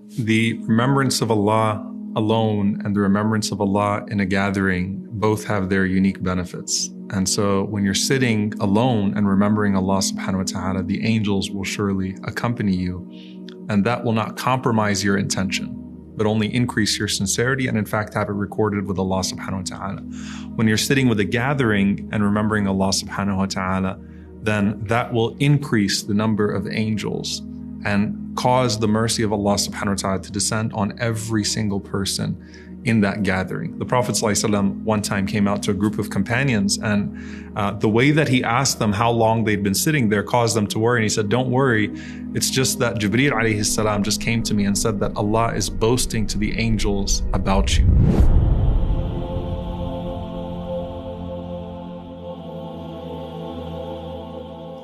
The remembrance of Allah alone and the remembrance of Allah in a gathering both have their unique benefits. And so when you're sitting alone and remembering Allah subhanahu wa ta'ala, the angels will surely accompany you, and that will not compromise your intention, but only increase your sincerity and in fact have it recorded with Allah subhanahu wa ta'ala. When you're sitting with a gathering and remembering Allah subhanahu wa ta'ala, then that will increase the number of angels and cause the mercy of Allah subhanahu wa ta'ala to descend on every single person in that gathering. The Prophet ﷺ one time came out to a group of companions, and the way that he asked them how long they'd been sitting there caused them to worry. And he said, don't worry, it's just that Jibreel alayhi salam just came to me and said that Allah is boasting to the angels about you.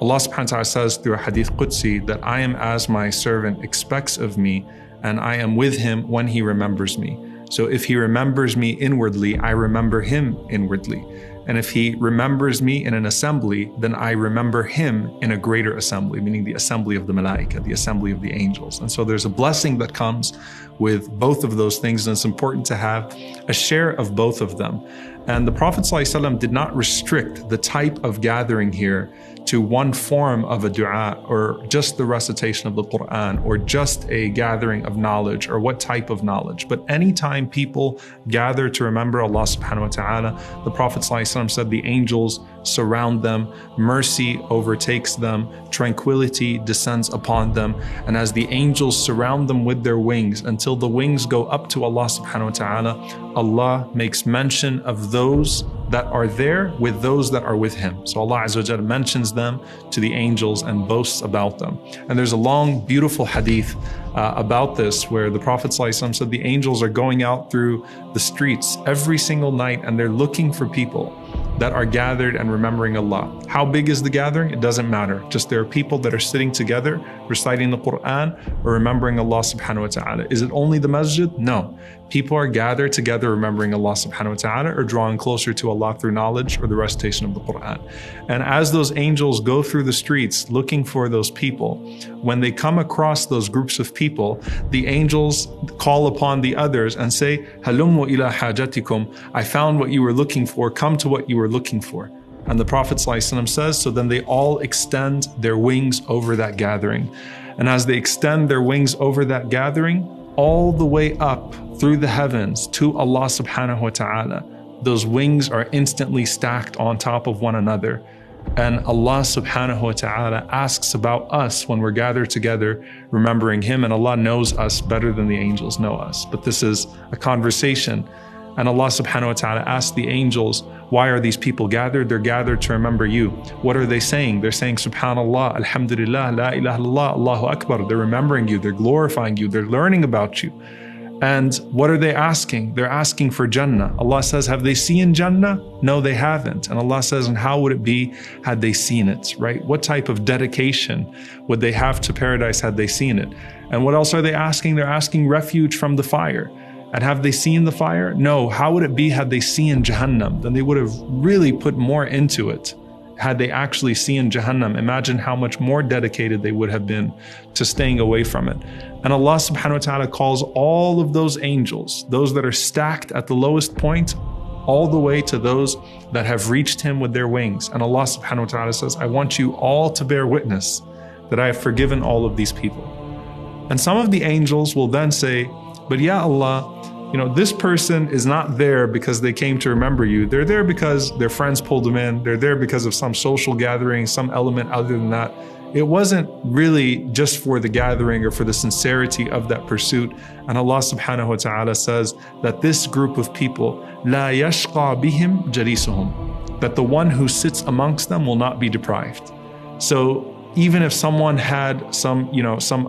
Allah subhanahu wa ta'ala says through a hadith Qudsi that I am as my servant expects of me, and I am with him when he remembers me. So if he remembers me inwardly, I remember him inwardly. And if he remembers me in an assembly, then I remember him in a greater assembly, meaning the assembly of the malaika, the assembly of the angels. And so there's a blessing that comes with both of those things, and it's important to have a share of both of them. And the Prophet ﷺ did not restrict the type of gathering here to one form of a dua, or just the recitation of the Quran, or just a gathering of knowledge, or what type of knowledge. But anytime people gather to remember Allah subhanahu wa ta'ala, the Prophet ﷺ said the angels surround them, mercy overtakes them, tranquility descends upon them, and as the angels surround them with their wings until the wings go up to Allah subhanahu wa ta'ala, Allah makes mention of those that are there with those that are with him. So Allah Azza wa Jalla mentions them to the angels and boasts about them. And there's a long, beautiful hadith about this where the Prophet ﷺ said the angels are going out through the streets every single night and they're looking for people that are gathered and remembering Allah. How big is the gathering? It doesn't matter. Just there are people that are sitting together, reciting the Quran or remembering Allah subhanahu wa ta'ala. Is it only the masjid? No. People are gathered together remembering Allah subhanahu wa ta'ala or drawing closer to Allah through knowledge or the recitation of the Quran. And as those angels go through the streets looking for those people, when they come across those groups of people, the angels call upon the others and say, Halummu ila hajatikum, I found what you were looking for, come to what you were looking for. And the Prophet ﷺ says, so then they all extend their wings over that gathering. And as they extend their wings over that gathering, all the way up through the heavens to Allah subhanahu wa ta'ala, those wings are instantly stacked on top of one another. And Allah subhanahu wa ta'ala asks about us when we're gathered together, remembering him, and Allah knows us better than the angels know us. But this is a conversation. And Allah subhanahu wa ta'ala asks the angels, why are these people gathered? They're gathered to remember you. What are they saying? They're saying, Subhanallah, Alhamdulillah, La ilaha illallah, Allahu Akbar. They're remembering you, they're glorifying you, they're learning about you. And what are they asking? They're asking for Jannah. Allah says, have they seen Jannah? No, they haven't. And Allah says, and how would it be had they seen it, right? What type of dedication would they have to paradise had they seen it? And what else are they asking? They're asking refuge from the fire. And have they seen the fire? No. How would it be had they seen Jahannam? Then they would have really put more into it. Had they actually seen Jahannam, imagine how much more dedicated they would have been to staying away from it. And Allah subhanahu wa ta'ala calls all of those angels, those that are stacked at the lowest point, all the way to those that have reached him with their wings. And Allah subhanahu wa ta'ala says, I want you all to bear witness that I have forgiven all of these people. And some of the angels will then say, but ya Allah, this person is not there because they came to remember you. They're there because their friends pulled them in. They're there because of some social gathering, some element other than that. It wasn't really just for the gathering or for the sincerity of that pursuit. And Allah subhanahu wa ta'ala says that this group of people, la yashqa bihim jalisuhum, that the one who sits amongst them will not be deprived. So even if someone had some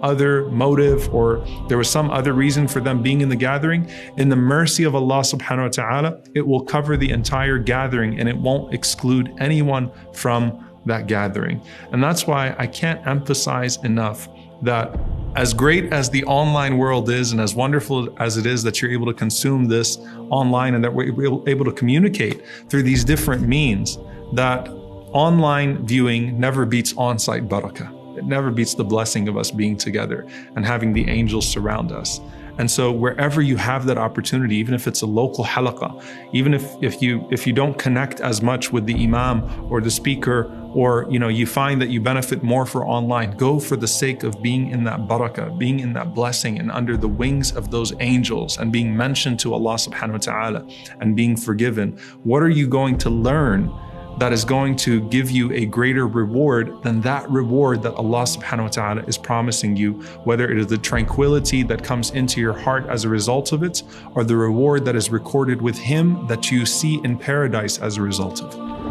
other motive, or there was some other reason for them being in the gathering, in the mercy of Allah subhanahu wa ta'ala, it will cover the entire gathering and it won't exclude anyone from that gathering. And that's why I can't emphasize enough that as great as the online world is and as wonderful as it is that you're able to consume this online and that we're able to communicate through these different means, that online viewing never beats on-site barakah. It never beats the blessing of us being together and having the angels surround us. And so wherever you have that opportunity, even if it's a local halaqah, even if you don't connect as much with the imam or the speaker, or you find that you benefit more for online, go for the sake of being in that barakah, being in that blessing and under the wings of those angels and being mentioned to Allah subhanahu wa ta'ala and being forgiven. What are you going to learn that is going to give you a greater reward than that reward that Allah subhanahu wa ta'ala is promising you, whether it is the tranquility that comes into your heart as a result of it, or the reward that is recorded with Him that you see in paradise as a result of it.